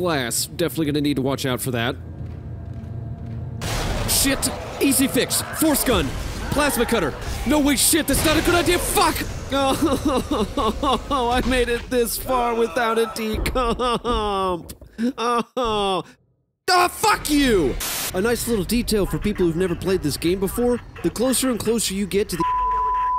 glass. Definitely gonna need to watch out for that. Shit! Easy fix! Force gun! Plasma cutter! No, wait, shit, that's not a good idea! Fuck! Oh, I made it this far without a decomp! Oh, fuck you! A nice little detail for people who've never played this game before, the closer and closer you get to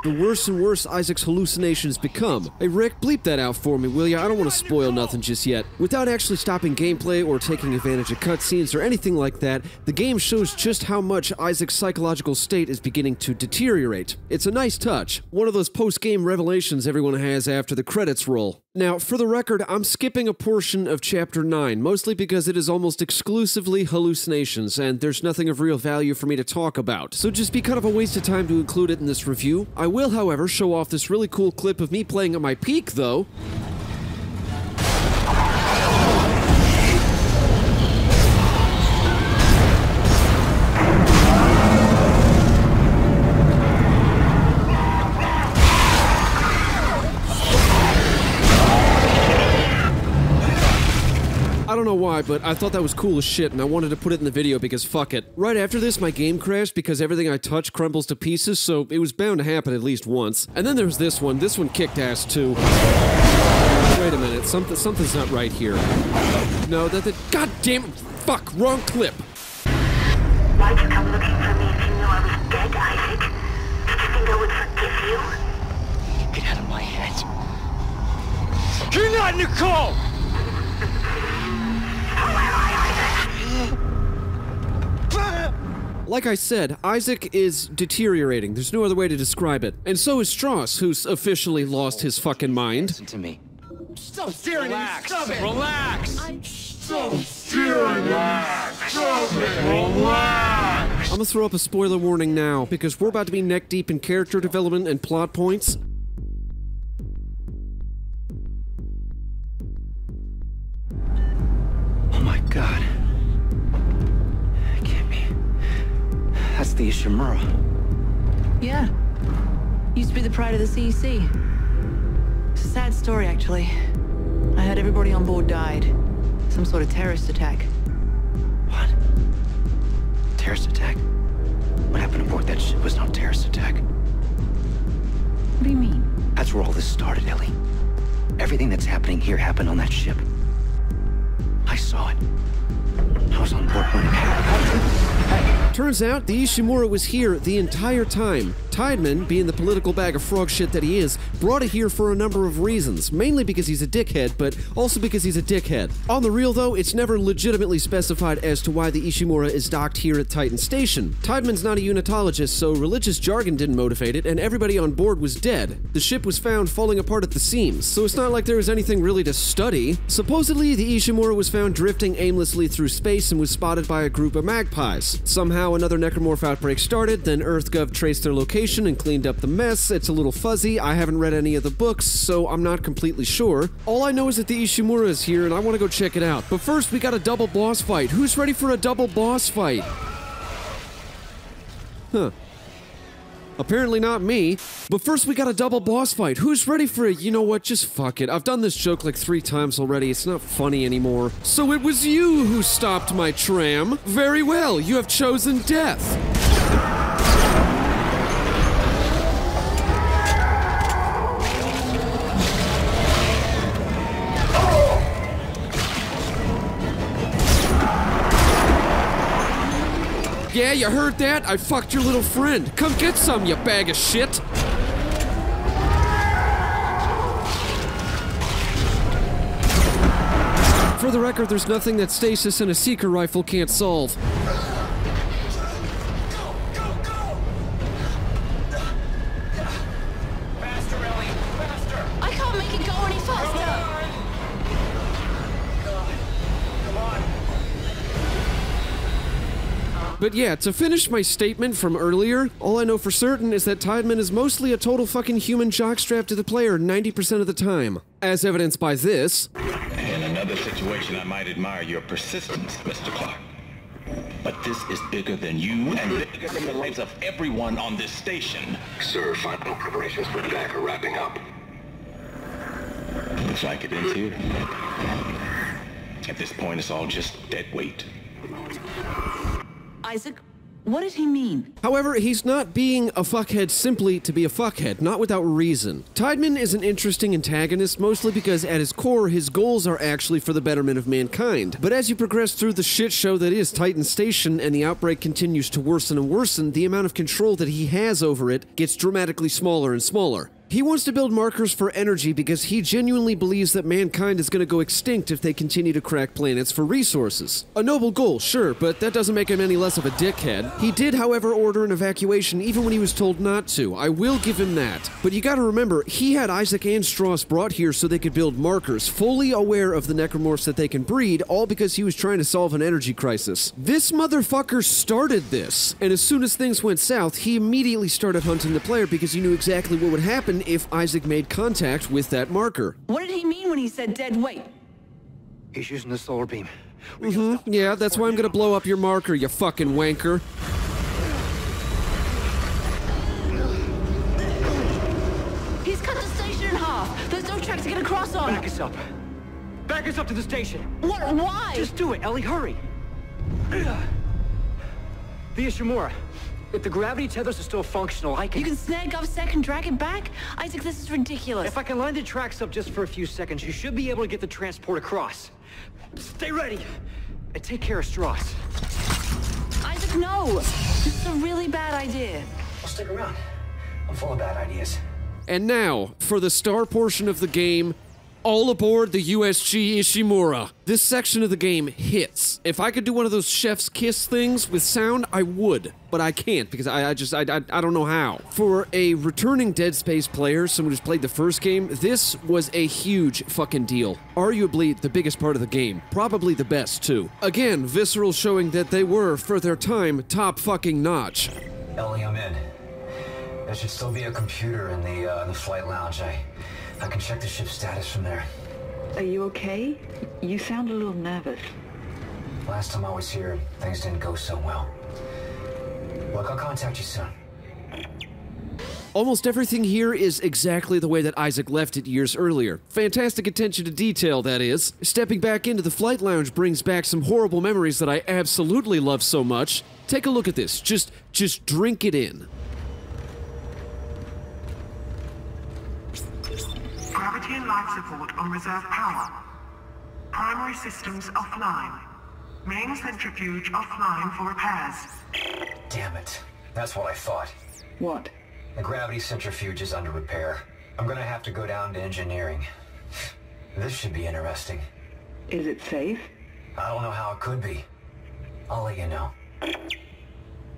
the worse and worse Isaac's hallucinations become. Hey Rick, bleep that out for me, will ya? I don't want to spoil nothing just yet. Without actually stopping gameplay or taking advantage of cutscenes or anything like that, the game shows just how much Isaac's psychological state is beginning to deteriorate. It's a nice touch. One of those post-game revelations everyone has after the credits roll. Now, for the record, I'm skipping a portion of Chapter 9, mostly because it is almost exclusively hallucinations, and there's nothing of real value for me to talk about, so just be kind of a waste of time to include it in this review. I will, however, show off this really cool clip of me playing at my peak, though. I don't know why, but I thought that was cool as shit, and I wanted to put it in the video because fuck it. Right after this, my game crashed because everything I touch crumbles to pieces, so it was bound to happen at least once. And then there's this one. This one kicked ass too. Wait a minute, something's not right here. No, god damn it, fuck, wrong clip. Why'd you come looking for me if you knew I was dead, Isaac? Did you think I would forgive you? Get out of my head. You're not Nicole! Like I said, Isaac is deteriorating. There's no other way to describe it. And so is Strauss, who's officially lost his fucking mind. Listen to me. Stop staring at me! Stop it! Relax! Stop staring at me! Stop it! Relax! I'm gonna throw up a spoiler warning now, because we're about to be neck deep in character development and plot points. Oh my god. It can't be. That's the Ishimura. Yeah. Used to be the pride of the CEC. It's a sad story, actually. I heard everybody on board died. Some sort of terrorist attack. What? Terrorist attack? What happened aboard that ship was no terrorist attack. What do you mean? That's where all this started, Ellie. Everything that's happening here happened on that ship. I saw it. I was on board when it happened. Turns out the Ishimura was here the entire time. Tideman, being the political bag of frog shit that he is, brought it here for a number of reasons, mainly because he's a dickhead, but also because he's a dickhead. On the real though, it's never legitimately specified as to why the Ishimura is docked here at Titan Station. Tideman's not a unitologist, so religious jargon didn't motivate it, and everybody on board was dead. The ship was found falling apart at the seams, so it's not like there was anything really to study. Supposedly, the Ishimura was found drifting aimlessly through space and was spotted by a group of magpies. Somehow another necromorph outbreak started, then EarthGov traced their location and cleaned up the mess. It's a little fuzzy. I haven't read any of the books, so I'm not completely sure. All I know is that the Ishimura is here, and I want to go check it out. But first, we got a double boss fight. Who's ready for a double boss fight? Huh. Apparently not me. But first, we got a double boss fight. Who's ready for it? You know what? Just fuck it. I've done this joke like 3 times already. It's not funny anymore. So it was you who stopped my tram. Very well. You have chosen death. Yeah, you heard that? I fucked your little friend. Come get some, you bag of shit. For the record, there's nothing that stasis and a seeker rifle can't solve. Faster, Ellie! Faster! I can't make it go any faster! Come on! But yeah, to finish my statement from earlier, all I know for certain is that Tideman is mostly a total fucking human jockstrap to the player 90% of the time. As evidenced by this. In another situation, I might admire your persistence, Mr. Clark. But this is bigger than you and bigger than the lives of everyone on this station. Sir, final preparations for attack are wrapping up. Looks like it ends here. At this point, it's all just dead weight. Isaac, what did he mean? However, he's not being a fuckhead simply to be a fuckhead, not without reason. Tideman is an interesting antagonist, mostly because at his core, his goals are actually for the betterment of mankind. But as you progress through the shit show that is Titan Station, and the outbreak continues to worsen and worsen, the amount of control that he has over it gets dramatically smaller and smaller. He wants to build markers for energy because he genuinely believes that mankind is going to go extinct if they continue to crack planets for resources. A noble goal, sure, but that doesn't make him any less of a dickhead. He did, however, order an evacuation even when he was told not to. I will give him that. But you gotta remember, he had Isaac and Strauss brought here so they could build markers, fully aware of the necromorphs that they can breed, all because he was trying to solve an energy crisis. This motherfucker started this, and as soon as things went south, he immediately started hunting the player because he knew exactly what would happen if Isaac made contact with that marker. What did he mean when he said dead weight? He's using the solar beam. Yeah, that's why I'm gonna blow up your marker, you fucking wanker. He's cut the station in half. There's no track to get across on. Back us up. Back us up to the station. What? Why? Just do it, Ellie. Hurry. The Ishimura. If the gravity tethers are still functional, I can... You can snag Govsec and drag it back? Isaac, this is ridiculous. If I can line the tracks up just for a few seconds, you should be able to get the transport across. Stay ready. And take care of Strauss. Isaac, no! This is a really bad idea. I'll stick around. I'm full of bad ideas. And now, for the star portion of the game, all aboard the USG Ishimura. This section of the game hits. If I could do one of those chef's kiss things with sound, I would. But I can't, because I don't know how. For a returning Dead Space player, someone who's played the first game, this was a huge fucking deal. Arguably the biggest part of the game. Probably the best, too. Again, Visceral showing that they were, for their time, top fucking notch. Ellie, I'm in. There should still be a computer in the flight lounge. I can check the ship's status from there. Are you okay? You sound a little nervous. Last time I was here, things didn't go so well. Look, I'll contact you soon. Almost everything here is exactly the way that Isaac left it years earlier. Fantastic attention to detail, that is. Stepping back into the flight lounge brings back some horrible memories that I absolutely love so much. Take a look at this. Just drink it in. Gravity and life support on reserve power. Primary systems offline. Main centrifuge offline for repairs. Damn it. That's what I thought. What? The gravity centrifuge is under repair. I'm gonna have to go down to engineering. This should be interesting. Is it safe? I don't know how it could be. I'll let you know.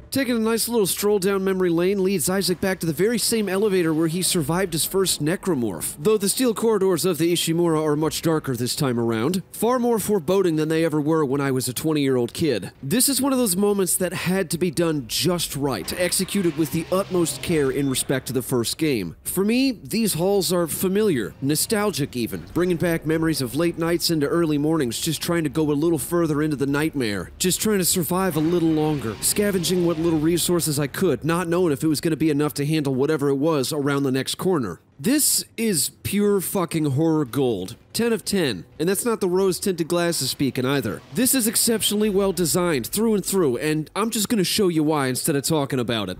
Taking a nice little stroll down memory lane leads Isaac back to the very same elevator where he survived his first necromorph. Though the steel corridors of the Ishimura are much darker this time around, far more foreboding than they ever were when I was a 20-year-old kid. This is one of those moments that had to be done just right, executed with the utmost care in respect to the first game. For me, these halls are familiar, nostalgic even, bringing back memories of late nights into early mornings, just trying to go a little further into the nightmare, just trying to survive a little longer, scavenging what little resources I could, not knowing if it was going to be enough to handle whatever it was around the next corner. This is pure fucking horror gold. 10 of 10. And that's not the rose-tinted glasses speaking either. This is exceptionally well designed through and through, and I'm just going to show you why instead of talking about it.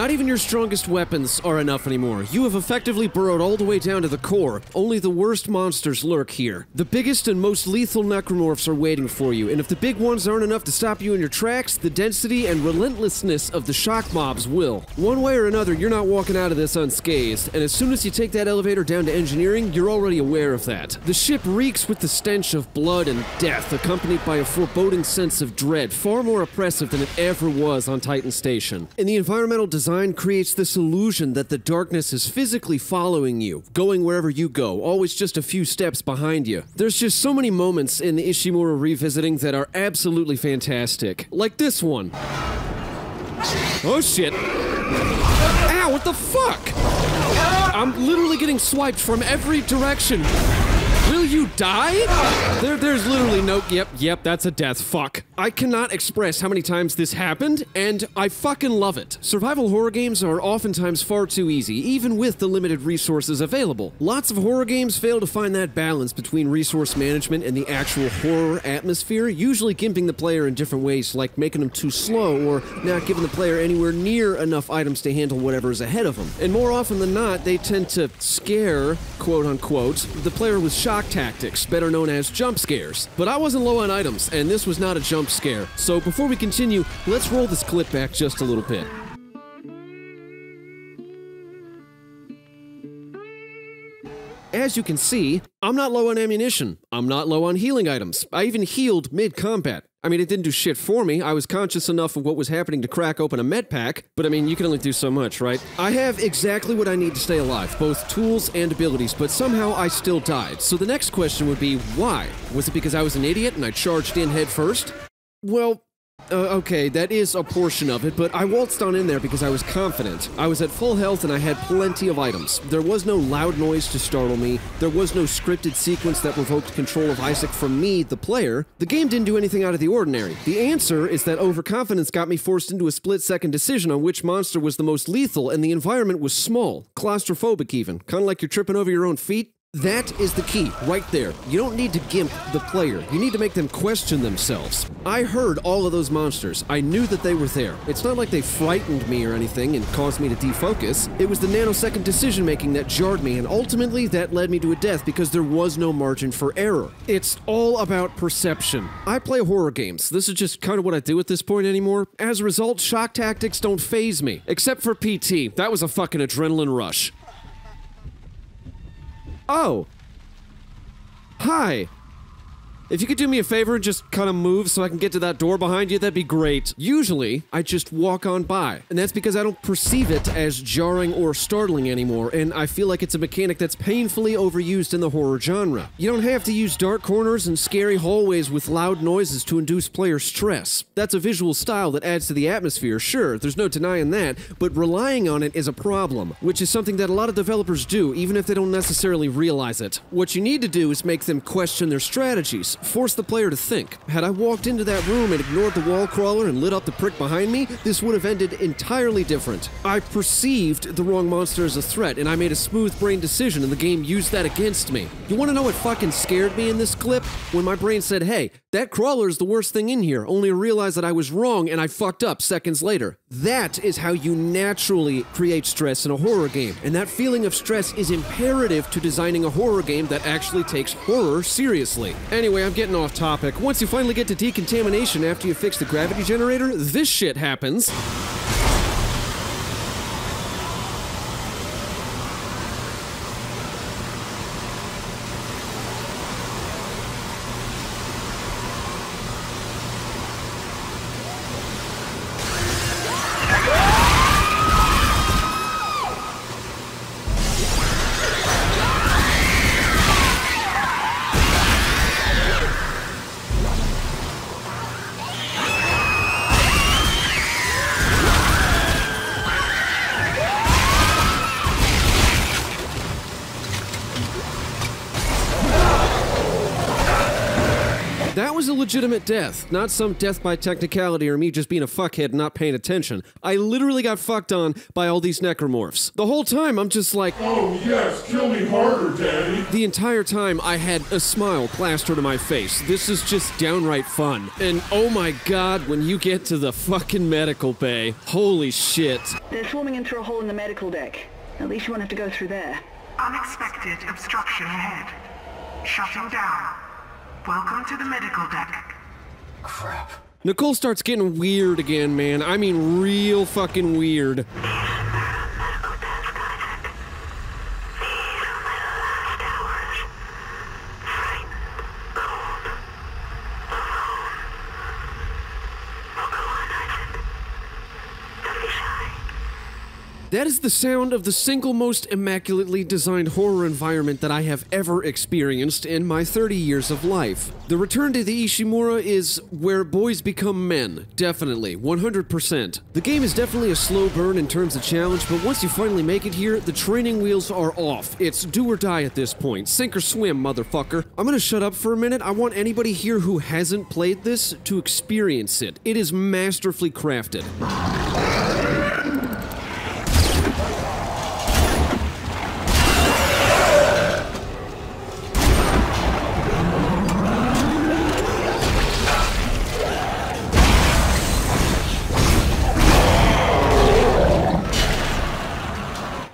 Not even your strongest weapons are enough anymore. You have effectively burrowed all the way down to the core. Only the worst monsters lurk here. The biggest and most lethal necromorphs are waiting for you, and if the big ones aren't enough to stop you in your tracks, the density and relentlessness of the shock mobs will. One way or another, you're not walking out of this unscathed, and as soon as you take that elevator down to engineering, you're already aware of that. The ship reeks with the stench of blood and death, accompanied by a foreboding sense of dread, far more oppressive than it ever was on Titan Station. And the environmental design creates this illusion that the darkness is physically following you, going wherever you go, always just a few steps behind you. There's just so many moments in the Ishimura Revisiting that are absolutely fantastic. Like this one. Oh shit. Ow, what the fuck? I'm literally getting swiped from every direction. Will you die? There's literally no... Yep, that's a death. Fuck. I cannot express how many times this happened, and I fucking love it. Survival horror games are oftentimes far too easy, even with the limited resources available. Lots of horror games fail to find that balance between resource management and the actual horror atmosphere, usually gimping the player in different ways, like making them too slow or not giving the player anywhere near enough items to handle whatever is ahead of them. And more often than not, they tend to scare, quote-unquote, the player with shock tactics, better known as jump scares. But I wasn't low on items, and this was not a jump scare. So before we continue, let's roll this clip back just a little bit. As you can see, I'm not low on ammunition. I'm not low on healing items. I even healed mid-combat. I mean, it didn't do shit for me. I was conscious enough of what was happening to crack open a med pack, but I mean, you can only do so much, right? I have exactly what I need to stay alive, both tools and abilities, but somehow I still died. So the next question would be, why? Was it because I was an idiot and I charged in head first? Well, okay, that is a portion of it, but I waltzed on in there because I was confident. I was at full health and I had plenty of items. There was no loud noise to startle me. There was no scripted sequence that revoked control of Isaac from me, the player. The game didn't do anything out of the ordinary. The answer is that overconfidence got me forced into a split-second decision on which monster was the most lethal, and the environment was small, claustrophobic even, kind of like you're tripping over your own feet. That is the key, right there. You don't need to gimp the player. You need to make them question themselves. I heard all of those monsters. I knew that they were there. It's not like they frightened me or anything and caused me to defocus. It was the nanosecond decision-making that jarred me, and ultimately that led me to a death because there was no margin for error. It's all about perception. I play horror games. This is just kind of what I do at this point anymore. As a result, shock tactics don't faze me. Except for PT. That was a fucking adrenaline rush. Oh. Hi. If you could do me a favor and just kind of move so I can get to that door behind you, that'd be great. Usually, I just walk on by, and that's because I don't perceive it as jarring or startling anymore, and I feel like it's a mechanic that's painfully overused in the horror genre. You don't have to use dark corners and scary hallways with loud noises to induce player stress. That's a visual style that adds to the atmosphere, sure, there's no denying that, but relying on it is a problem, which is something that a lot of developers do, even if they don't necessarily realize it. What you need to do is make them question their strategies. Force the player to think. Had I walked into that room and ignored the wall crawler and lit up the prick behind me, this would have ended entirely different. I perceived the wrong monster as a threat, and I made a smooth brain decision, and the game used that against me. You want to know what fucking scared me in this clip? When my brain said, hey, that crawler is the worst thing in here, only to realize that I was wrong and I fucked up seconds later. That is how you naturally create stress in a horror game, and that feeling of stress is imperative to designing a horror game that actually takes horror seriously. Anyway, I'm getting off topic. Once you finally get to decontamination after you fix the gravity generator, this shit happens. a legitimate death, not some death by technicality or me just being a fuckhead and not paying attention. I literally got fucked on by all these necromorphs. The whole time, I'm just like, oh yes, kill me harder, Daddy. The entire time, I had a smile plastered on my face. This is just downright fun. And oh my god, when you get to the fucking medical bay, holy shit. They're swarming in through a hole in the medical deck. At least you won't have to go through there. Unexpected obstruction ahead. Shutting down. Welcome to the medical deck. Crap. Nicole starts getting weird again, man. I mean, real fucking weird. That is the sound of the single most immaculately designed horror environment that I have ever experienced in my 30 years of life. The return to the Ishimura is where boys become men. Definitely. 100%. The game is definitely a slow burn in terms of challenge, but once you finally make it here, the training wheels are off. It's do or die at this point. Sink or swim, motherfucker. I'm gonna shut up for a minute. I want anybody here who hasn't played this to experience it. It is masterfully crafted.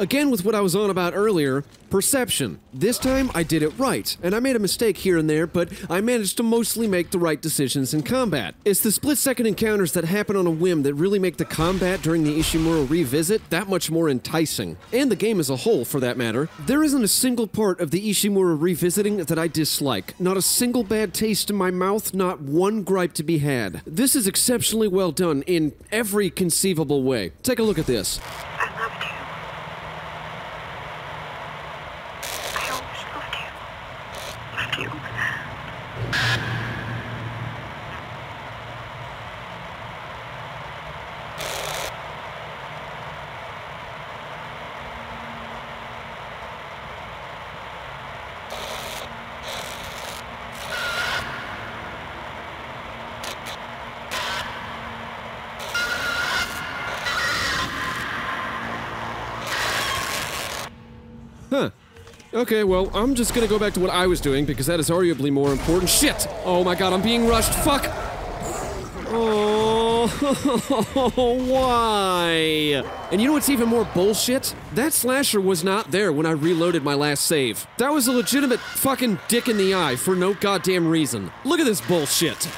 Again, with what I was on about earlier, perception. This time, I did it right, and I made a mistake here and there, but I managed to mostly make the right decisions in combat. It's the split-second encounters that happen on a whim that really make the combat during the Ishimura revisit that much more enticing. And the game as a whole, for that matter. There isn't a single part of the Ishimura revisiting that I dislike. Not a single bad taste in my mouth, not one gripe to be had. This is exceptionally well done in every conceivable way. Take a look at this. Huh. Okay, well, I'm just gonna go back to what I was doing, because that is arguably more important. Shit! Oh my god, I'm being rushed. Fuck! Oh, why? And you know what's even more bullshit? That slasher was not there when I reloaded my last save. That was a legitimate fucking dick in the eye for no goddamn reason. Look at this bullshit.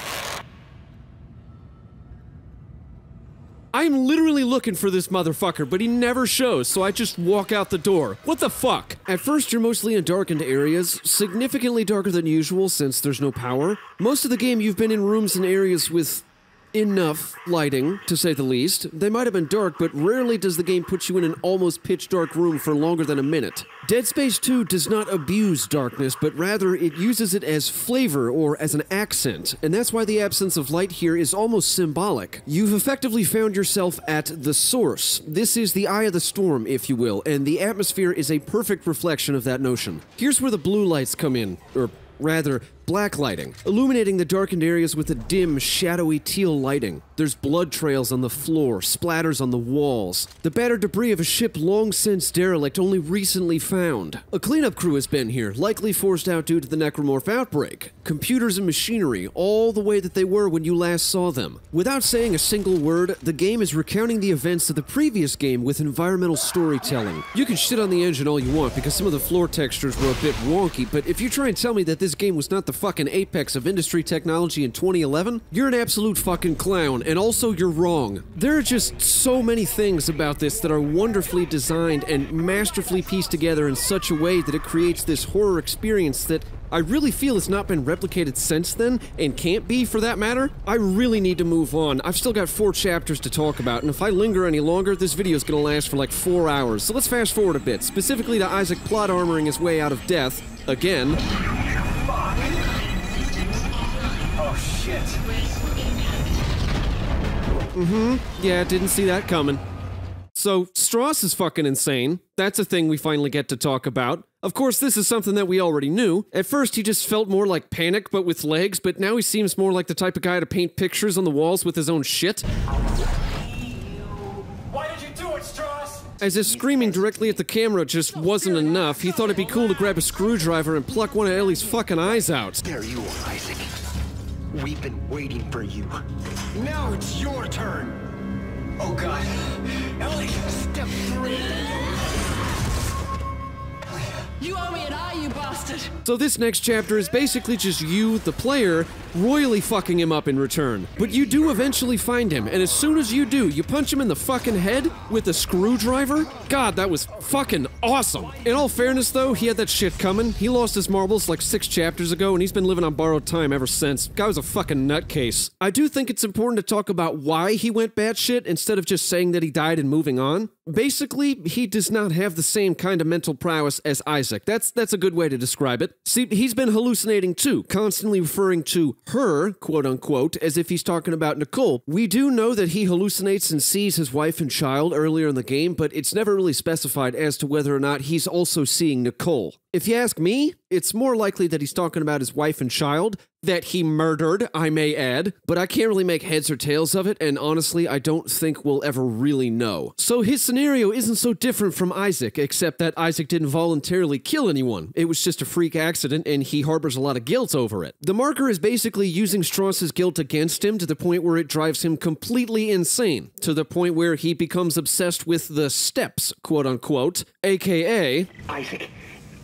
I'm literally looking for this motherfucker, but he never shows, so I just walk out the door. What the fuck? At first, you're mostly in darkened areas, significantly darker than usual since there's no power. Most of the game, you've been in rooms and areas with enough lighting, to say the least. They might have been dark, but rarely does the game put you in an almost pitch-dark room for longer than a minute. Dead Space 2 does not abuse darkness, but rather it uses it as flavor or as an accent, and that's why the absence of light here is almost symbolic. You've effectively found yourself at the source. This is the eye of the storm, if you will, and the atmosphere is a perfect reflection of that notion. Here's where the blue lights come in, or rather, black lighting, illuminating the darkened areas with a dim, shadowy teal lighting. There's blood trails on the floor, splatters on the walls. The battered debris of a ship long since derelict, only recently found. A cleanup crew has been here, likely forced out due to the necromorph outbreak. Computers and machinery, all the way that they were when you last saw them. Without saying a single word, the game is recounting the events of the previous game with environmental storytelling. You can shit on the engine all you want because some of the floor textures were a bit wonky, but if you try and tell me that this game was not the fucking apex of industry technology in 2011, you're an absolute fucking clown, and also you're wrong. There are just so many things about this that are wonderfully designed and masterfully pieced together in such a way that it creates this horror experience that I really feel has not been replicated since then, and can't be for that matter. I really need to move on. I've still got 4 chapters to talk about, and if I linger any longer, this video is gonna last for like 4 hours. So let's fast forward a bit, specifically to Isaac plot armoring his way out of death, again. Oh shit. Yeah, didn't see that coming. So, Stross is fucking insane. That's a thing we finally get to talk about. Of course, this is something that we already knew. At first, he just felt more like Panic, but with legs, but now he seems more like the type of guy to paint pictures on the walls with his own shit. Why did you do it, Strauss? As if screaming directly at the camera just wasn't enough, he thought it'd be cool to grab a screwdriver and pluck one of Ellie's fucking eyes out. There you are, Isaac. We've been waiting for you. Now it's your turn. Oh God. Ellie, step 3. You owe me an eye, you bastard! So this next chapter is basically just you, the player, royally fucking him up in return. But you do eventually find him, and as soon as you do, you punch him in the fucking head with a screwdriver? God, that was fucking awesome. In all fairness though, he had that shit coming. He lost his marbles like 6 chapters ago, and he's been living on borrowed time ever since. Guy was a fucking nutcase. I do think it's important to talk about why he went batshit instead of just saying that he died and moving on. Basically, he does not have the same kind of mental prowess as Isaac. That's a good way to describe it. See, he's been hallucinating too, constantly referring to her, quote unquote, as if he's talking about Nicole. We do know that he hallucinates and sees his wife and child earlier in the game, but it's never really specified as to whether or not he's also seeing Nicole. If you ask me, it's more likely that he's talking about his wife and child, that he murdered, I may add, but I can't really make heads or tails of it, and honestly, I don't think we'll ever really know. So his scenario isn't so different from Isaac, except that Isaac didn't voluntarily kill anyone. It was just a freak accident, and he harbors a lot of guilt over it. The marker is basically using Strauss's guilt against him to the point where it drives him completely insane, to the point where he becomes obsessed with the steps, quote unquote, aka... Isaac.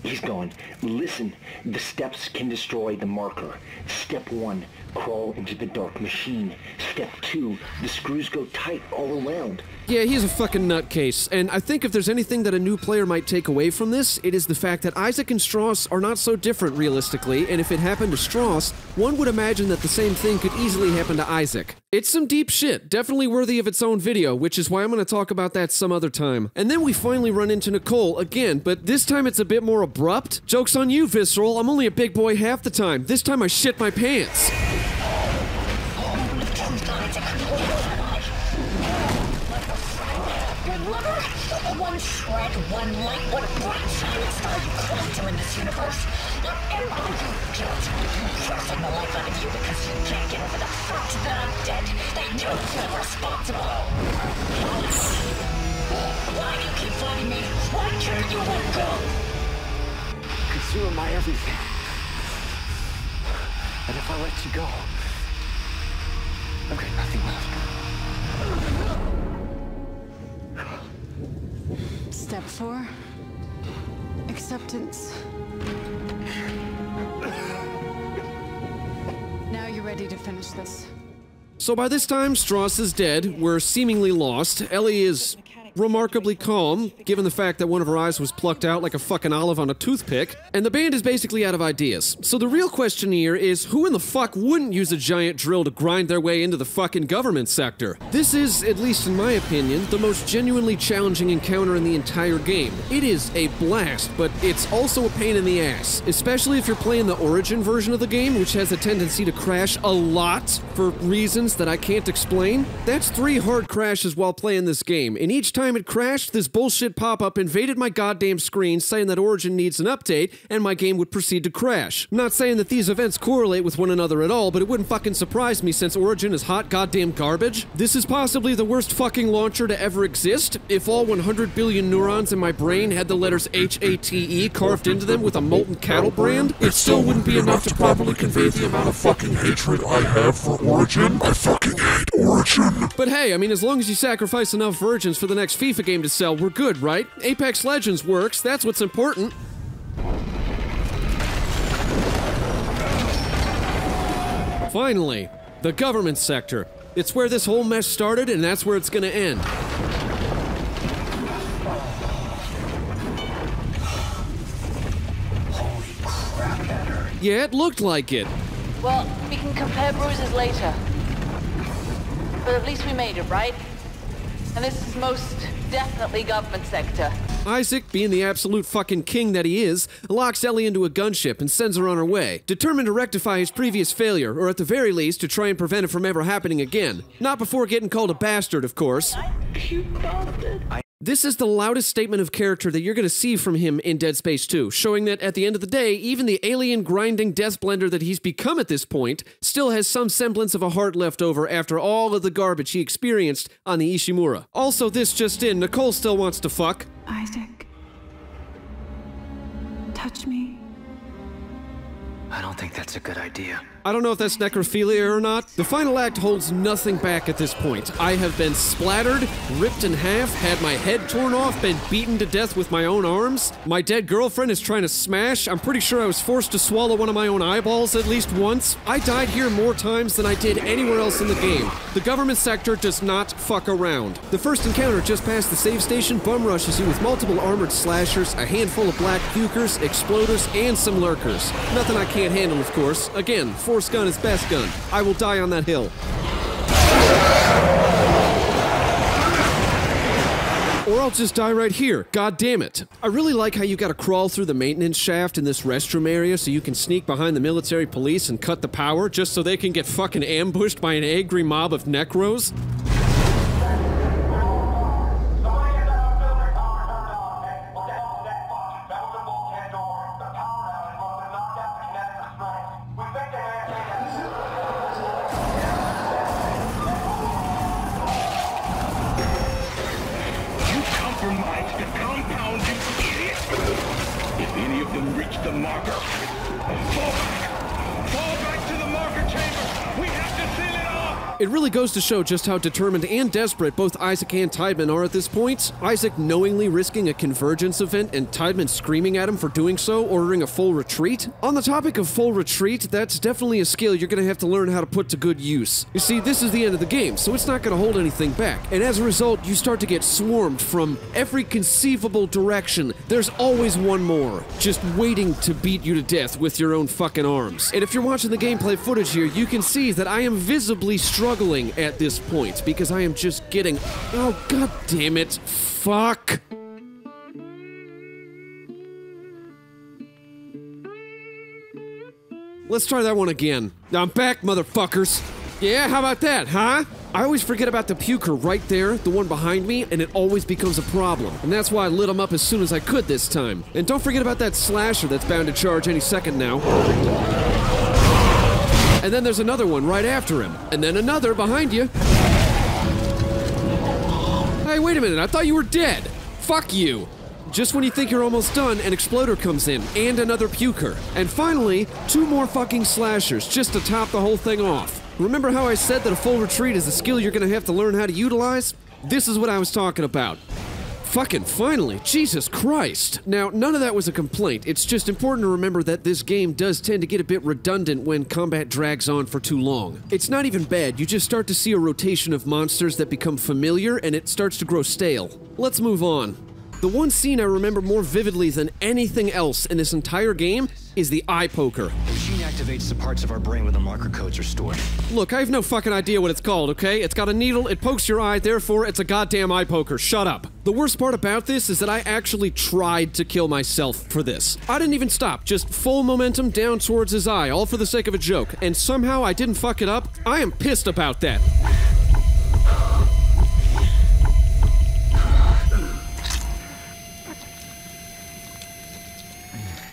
He's gone. Listen, the steps can destroy the marker. Step 1, crawl into the dark machine. Step 2, the screws go tight all around. Yeah, he's a fucking nutcase, and I think if there's anything that a new player might take away from this, it is the fact that Isaac and Strauss are not so different realistically, and if it happened to Strauss, one would imagine that the same thing could easily happen to Isaac. It's some deep shit, definitely worthy of its own video, which is why I'm gonna talk about that some other time. And then we finally run into Nicole again, but this time it's a bit more abrupt. Joke's on you, Visceral, I'm only a big boy half the time. This time I shit my pants. One shred, one light, one bright shining star you cling to in this universe. And all you guilt, pressing the life out of you because you can't get over the fact that I'm dead. They know you're responsible. Why do you keep fighting me? Why can't you let go? Because you are my everything. And if I let you go, I've got nothing left. Step 4. Acceptance. Now you're ready to finish this. So by this time, Strauss is dead, we're seemingly lost, Ellie is remarkably calm, given the fact that one of her eyes was plucked out like a fucking olive on a toothpick, and the band is basically out of ideas. So the real question here is, who in the fuck wouldn't use a giant drill to grind their way into the fucking government sector? This is, at least in my opinion, the most genuinely challenging encounter in the entire game. It is a blast, but it's also a pain in the ass, especially if you're playing the Origin version of the game, which has a tendency to crash a lot for reasons that I can't explain. That's 3 hard crashes while playing this game, and each time it crashed, this bullshit pop-up invaded my goddamn screen saying that Origin needs an update, and my game would proceed to crash. I'm not saying that these events correlate with one another at all, but it wouldn't fucking surprise me since Origin is hot goddamn garbage. This is possibly the worst fucking launcher to ever exist. If all 100 billion neurons in my brain had the letters HATE carved into them with a molten cattle brand, it still wouldn't be enough to properly convey the amount of fucking hatred I have for Origin. I fucking hate Origin. But hey, I mean, as long as you sacrifice enough virgins for the next FIFA game to sell, we're good, right? Apex Legends works, that's what's important. Finally, the government sector. It's where this whole mess started, and that's where it's gonna end. Holy crap, that hurt. Yeah, it looked like it. Well, we can compare bruises later. But at least we made it, right? And this is most definitely government sector. Isaac, being the absolute fucking king that he is, locks Ellie into a gunship and sends her on her way, determined to rectify his previous failure, or at the very least, to try and prevent it from ever happening again. Not before getting called a bastard, of course. You bastard. This is the loudest statement of character that you're going to see from him in Dead Space 2, showing that at the end of the day, even the alien grinding death blender that he's become at this point still has some semblance of a heart left over after all of the garbage he experienced on the Ishimura. Also, this just in, Nicole still wants to fuck. Isaac. Touch me. I don't think that's a good idea. I don't know if that's necrophilia or not. The final act holds nothing back at this point. I have been splattered, ripped in half, had my head torn off, been beaten to death with my own arms. My dead girlfriend is trying to smash. I'm pretty sure I was forced to swallow one of my own eyeballs at least once. I died here more times than I did anywhere else in the game. The government sector does not fuck around. The first encounter just past the save station bum rushes you with multiple armored slashers, a handful of black pukers, exploders, and some lurkers. Nothing I can't handle, of course. Again, Force gun is best gun. I will die on that hill. Or I'll just die right here. God damn it. I really like how you gotta crawl through the maintenance shaft in this restroom area so you can sneak behind the military police and cut the power just so they can get fucking ambushed by an angry mob of necros. The marker. Fall back to the marker chamber. We have to seal it off. It really goes to show just how determined and desperate both Isaac and Tiedemann are at this point. Isaac knowingly risking a convergence event and Tiedemann screaming at him for doing so, ordering a full retreat. On the topic of full retreat, that's definitely a skill you're gonna have to learn how to put to good use. You see, this is the end of the game, so it's not gonna hold anything back. And as a result, you start to get swarmed from every conceivable direction. There's always one more, just waiting to beat you to death with your own fucking arms. And if you're watching the gameplay footage here, you can see that I am visibly struggling at this point because I am just getting... Oh, god damn it. Fuck. Let's try that one again. I'm back, motherfuckers. Yeah, how about that, huh? I always forget about the puker right there, the one behind me, and it always becomes a problem. And that's why I lit him up as soon as I could this time. And don't forget about that slasher that's bound to charge any second now. And then there's another one right after him. And then another behind you. Hey, wait a minute, I thought you were dead. Fuck you. Just when you think you're almost done, an exploder comes in, and another puker. And finally, 2 more fucking slashers, just to top the whole thing off. Remember how I said that a full retreat is a skill you're gonna have to learn how to utilize? This is what I was talking about. Fucking finally, Jesus Christ. Now, none of that was a complaint. It's just important to remember that this game does tend to get a bit redundant when combat drags on for too long. It's not even bad, you just start to see a rotation of monsters that become familiar and it starts to grow stale. Let's move on. The one scene I remember more vividly than anything else in this entire game is the eye poker. The machine activates the parts of our brain where the marker codes are stored. Look, I have no fucking idea what it's called, okay? It's got a needle, it pokes your eye, therefore it's a goddamn eye poker. Shut up. The worst part about this is that I actually tried to kill myself for this. I didn't even stop, just full momentum down towards his eye, all for the sake of a joke. And somehow I didn't fuck it up. I am pissed about that.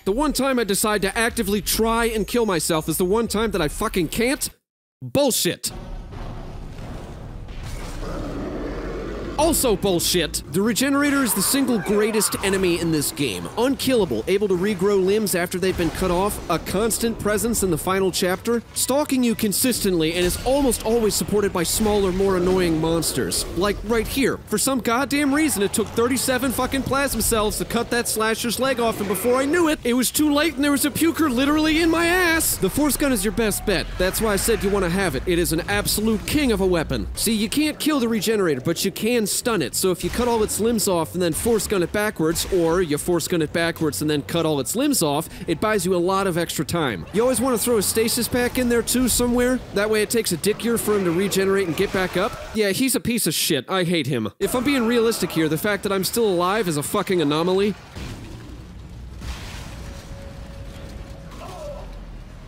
The one time I decide to actively try and kill myself is the one time that I fucking can't? Bullshit. Also bullshit. The Regenerator is the single greatest enemy in this game. Unkillable, able to regrow limbs after they've been cut off, a constant presence in the final chapter, stalking you consistently, and is almost always supported by smaller, more annoying monsters. Like right here. For some goddamn reason, it took 37 fucking plasma cells to cut that slasher's leg off, and before I knew it, it was too late and there was a puker literally in my ass! The Force Gun is your best bet. That's why I said you want to have it. It is an absolute king of a weapon. See, you can't kill the Regenerator, but you can stun it, so if you cut all its limbs off and then Force Gun it backwards, or you Force Gun it backwards and then cut all its limbs off, it buys you a lot of extra time. You always want to throw a stasis pack in there too somewhere, that way it takes a dick year for him to regenerate and get back up. Yeah, he's a piece of shit, I hate him. If I'm being realistic here, the fact that I'm still alive is a fucking anomaly.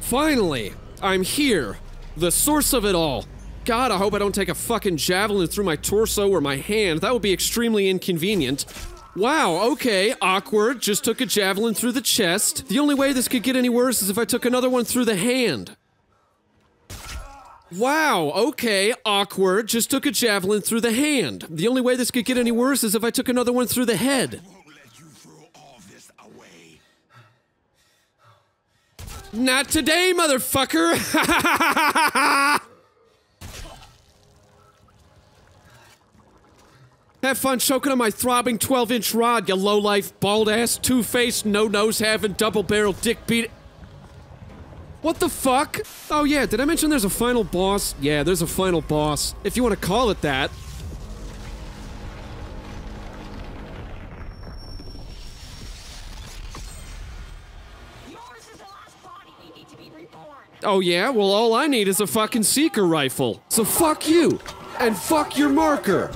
Finally, I'm here. The source of it all. God, I hope I don't take a fucking javelin through my torso or my hand. That would be extremely inconvenient. Wow, okay, awkward. Just took a javelin through the chest. The only way this could get any worse is if I took another one through the hand. Wow, okay, awkward. Just took a javelin through the hand. The only way this could get any worse is if I took another one through the head. Not today, motherfucker! Have fun choking on my throbbing 12-inch rod, you low-life, bald-ass, two-faced, no-nose-having, double-barrel dick beat. What the fuck? Oh yeah, did I mention there's a final boss? Yeah, there's a final boss, if you want to call it that. Oh yeah? Well, all I need is a fucking Seeker rifle. So fuck you, and fuck your marker.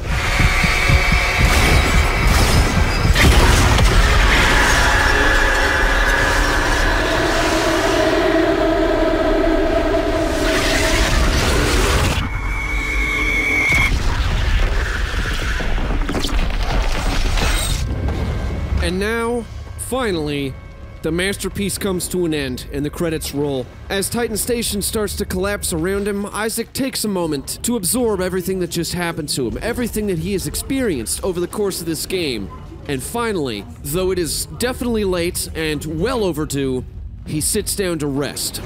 And now, finally, the masterpiece comes to an end, and the credits roll. As Titan Station starts to collapse around him, Isaac takes a moment to absorb everything that just happened to him, everything that he has experienced over the course of this game. And finally, though it is definitely late and well overdue, he sits down to rest.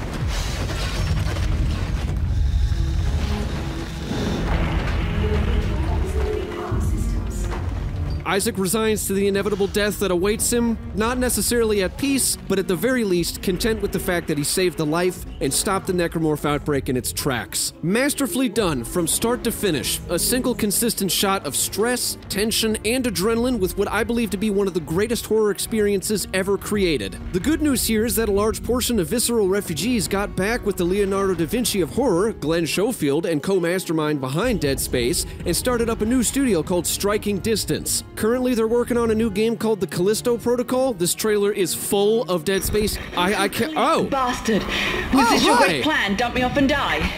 Isaac resigns to the inevitable death that awaits him, not necessarily at peace, but at the very least content with the fact that he saved the life and stopped the necromorph outbreak in its tracks. Masterfully done from start to finish, a single consistent shot of stress, tension, and adrenaline with what I believe to be one of the greatest horror experiences ever created. The good news here is that a large portion of Visceral refugees got back with the Leonardo da Vinci of horror, Glenn Schofield, and co-mastermind behind Dead Space, and started up a new studio called Striking Distance. Currently, they're working on a new game called the Callisto Protocol. This trailer is full of Dead Space. I can't. Oh! Bastard! Was this your great plan? Dump me off and die?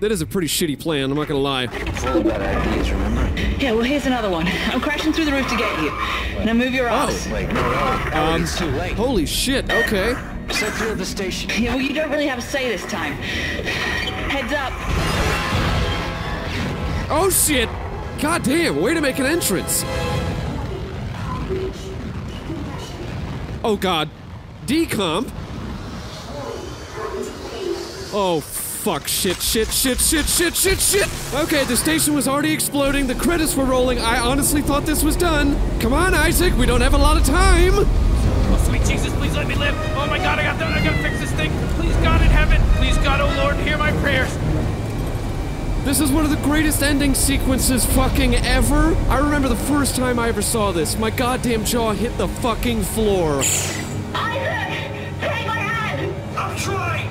That is a pretty shitty plan, I'm not gonna lie. Full of bad ideas, remember? Yeah, well, here's another one. I'm crashing through the roof to get you. Now move your ass. Oh, wait, no. It's too late. Holy shit, okay. Set through the station. Yeah, well, you don't really have a say this time. Heads up. Oh shit! God damn, way to make an entrance. Oh god. Decomp? Oh fuck, shit. Okay, the station was already exploding, the credits were rolling, I honestly thought this was done. Come on, Isaac, we don't have a lot of time. Oh, sweet Jesus, please let me live. Oh my god, I gotta fix this thing. Please God in heaven, please God, oh Lord, hear my prayers. This is one of the greatest ending sequences fucking ever. I remember the first time I ever saw this. My goddamn jaw hit the fucking floor. Isaac! Take my hand! I'm trying!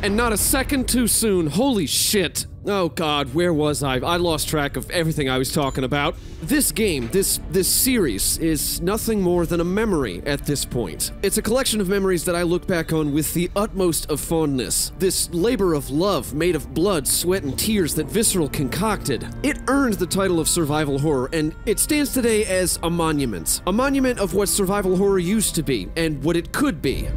And not a second too soon. Holy shit. Oh god, where was I? I lost track of everything I was talking about. This game, this series, is nothing more than a memory at this point. It's a collection of memories that I look back on with the utmost of fondness. This labor of love made of blood, sweat, and tears that Visceral concocted. It earned the title of survival horror, and it stands today as a monument. A monument of what survival horror used to be, and what it could be.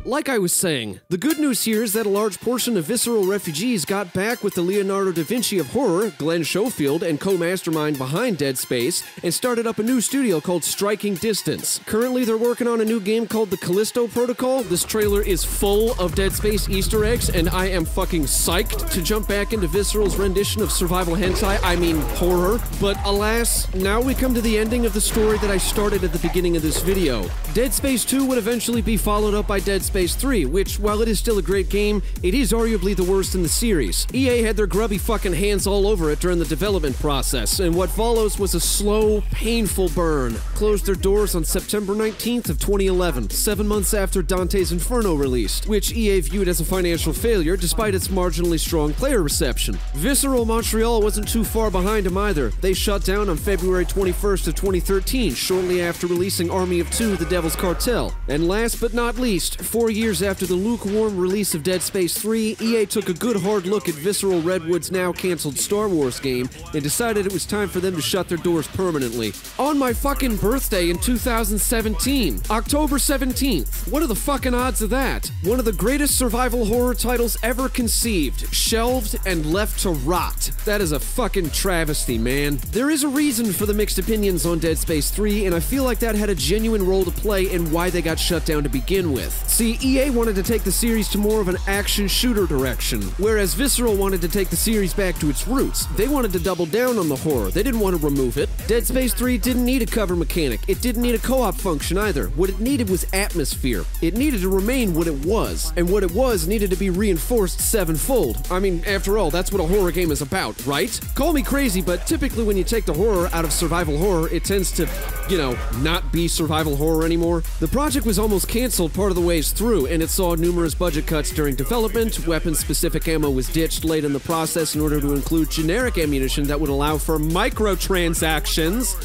Like I was saying, the good news here is that a large portion of Visceral refugees got back with the Leonardo da Vinci of horror, Glenn Schofield, and co-mastermind behind Dead Space, and started up a new studio called Striking Distance. Currently, they're working on a new game called the Callisto Protocol. This trailer is full of Dead Space Easter eggs, and I am fucking psyched to jump back into Visceral's rendition of survival hentai, I mean horror. But alas, now we come to the ending of the story that I started at the beginning of this video. Dead Space 2 would eventually be followed up by Dead Space Space 3, which, while it is still a great game, it is arguably the worst in the series. EA had their grubby fucking hands all over it during the development process, and what follows was a slow, painful burn. Closed their doors on September 19th of 2011, 7 months after Dante's Inferno released, which EA viewed as a financial failure despite its marginally strong player reception. Visceral Montreal wasn't too far behind them either. They shut down on February 21st of 2013, shortly after releasing Army of Two: The Devil's Cartel. And last but not least, 4 years after the lukewarm release of Dead Space 3, EA took a good hard look at Visceral Redwood's now canceled Star Wars game and decided it was time for them to shut their doors permanently. On my fucking birthday in 2017, October 17th. What are the fucking odds of that? One of the greatest survival horror titles ever conceived, shelved, and left to rot. That is a fucking travesty, man. There is a reason for the mixed opinions on Dead Space 3, and I feel like that had a genuine role to play in why they got shut down to begin with. See, EA wanted to take the series to more of an action shooter direction, whereas Visceral wanted to take the series back to its roots. They wanted to double down on the horror. They didn't want to remove it. Dead Space 3 didn't need a cover mechanic. It didn't need a co-op function either. What it needed was atmosphere. It needed to remain what it was, and what it was needed to be reinforced sevenfold. I mean, after all, that's what a horror game is about, right? Call me crazy, but typically when you take the horror out of survival horror, it tends to, you know, not be survival horror anymore. The project was almost canceled part of the ways through, and it saw numerous budget cuts during development. Weapon-specific ammo was ditched late in the process in order to include generic ammunition that would allow for microtransactions.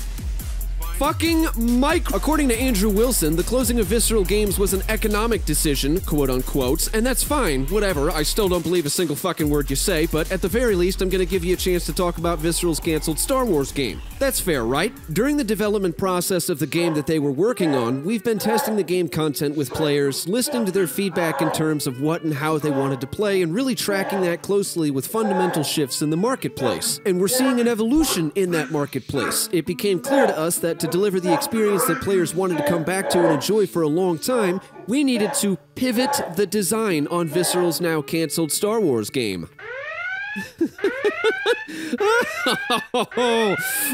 According to Andrew Wilson, the closing of Visceral Games was an economic decision, quote unquote, and that's fine, whatever. I still don't believe a single fucking word you say, but at the very least, I'm gonna give you a chance to talk about Visceral's canceled Star Wars game. That's fair, right? During the development process of the game that they were working on, we've been testing the game content with players, listening to their feedback in terms of what and how they wanted to play, and really tracking that closely with fundamental shifts in the marketplace. And we're seeing an evolution in that marketplace. It became clear to us that to deliver the experience that players wanted to come back to and enjoy for a long time, we needed to pivot the design on Visceral's now canceled Star Wars game.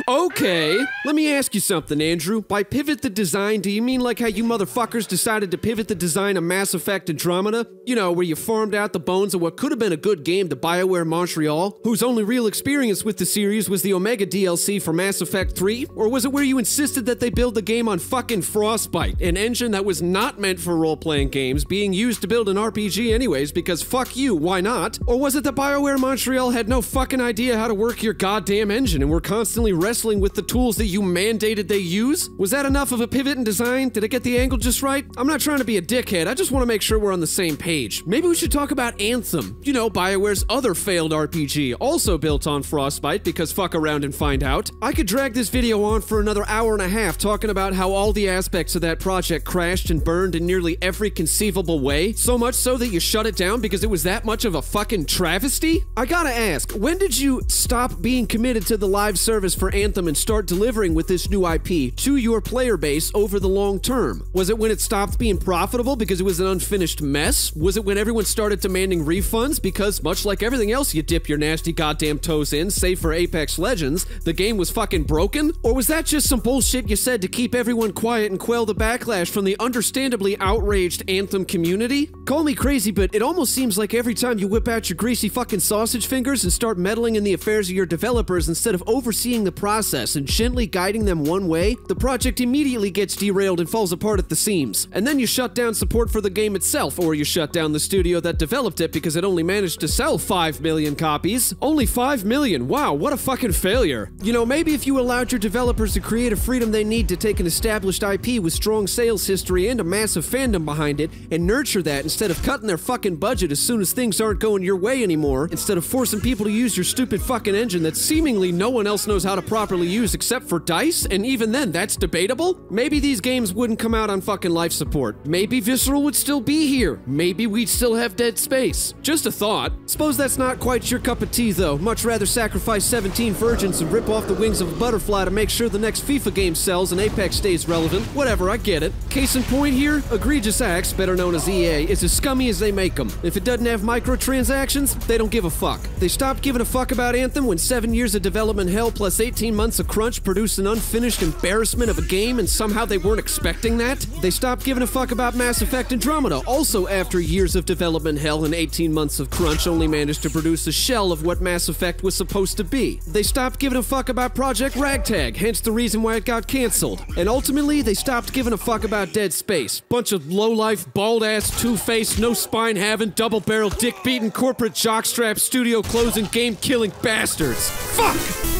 Okay, let me ask you something, Andrew. By pivot the design, do you mean like how you motherfuckers decided to pivot the design of Mass Effect Andromeda? You know, where you farmed out the bones of what could have been a good game to BioWare Montreal, whose only real experience with the series was the Omega DLC for Mass Effect 3? Or was it where you insisted that they build the game on fucking Frostbite, an engine that was not meant for role-playing games, being used to build an RPG anyways because fuck you, why not? Or was it that BioWare Montreal had no fucking idea how to work your goddamn engine and were constantly wrestling with the tools that you mandated they use? Was that enough of a pivot in design? Did I get the angle just right? I'm not trying to be a dickhead, I just want to make sure we're on the same page. Maybe we should talk about Anthem. You know, BioWare's other failed RPG, also built on Frostbite because fuck around and find out. I could drag this video on for another hour and a half talking about how all the aspects of that project crashed and burned in nearly every conceivable way, so much so that you shut it down because it was that much of a fucking travesty? I gotta ask, when did you stop being committed to the live service for Anthem and start delivering with this new IP to your player base over the long term? Was it when it stopped being profitable because it was an unfinished mess? Was it when everyone started demanding refunds because, much like everything else you dip your nasty goddamn toes in, save for Apex Legends, the game was fucking broken? Or was that just some bullshit you said to keep everyone quiet and quell the backlash from the understandably outraged Anthem community? Call me crazy, but it almost seems like every time you whip out your greasy fucking sausage fingers and start meddling in the affairs of your developers instead of overseeing the process and gently guiding them one way, the project immediately gets derailed and falls apart at the seams. And then you shut down support for the game itself, or you shut down the studio that developed it because it only managed to sell 5 million copies. Only 5 million, wow, what a fucking failure. You know, maybe if you allowed your developers the creative freedom they need to take an established IP with strong sales history and a massive fandom behind it and nurture that instead of cutting their fucking budget as soon as things aren't going your way anymore, instead of forcing people to use your stupid fucking engine that seemingly no one else knows how to properly use except for DICE, and even then, that's debatable? Maybe these games wouldn't come out on fucking life support. Maybe Visceral would still be here. Maybe we'd still have Dead Space. Just a thought. Suppose that's not quite your cup of tea, though. Much rather sacrifice 17 virgins and rip off the wings of a butterfly to make sure the next FIFA game sells and Apex stays relevant. Whatever, I get it. Case in point here, Egregious Acts, better known as EA, is as scummy as they make them. If it doesn't have microtransactions, they don't give a fuck. They stopped giving a fuck fuck about Anthem when 7 years of development hell plus 18 months of crunch produced an unfinished embarrassment of a game and somehow they weren't expecting that? They stopped giving a fuck about Mass Effect Andromeda, also after years of development hell and 18 months of crunch only managed to produce a shell of what Mass Effect was supposed to be. They stopped giving a fuck about Project Ragtag, hence the reason why it got cancelled. And ultimately, they stopped giving a fuck about Dead Space. Bunch of low-life, bald-ass, two-faced, no-spine-having, double-barrel, dick-beating, corporate jockstrap, studio-closing, game-killing bastards. Fuck!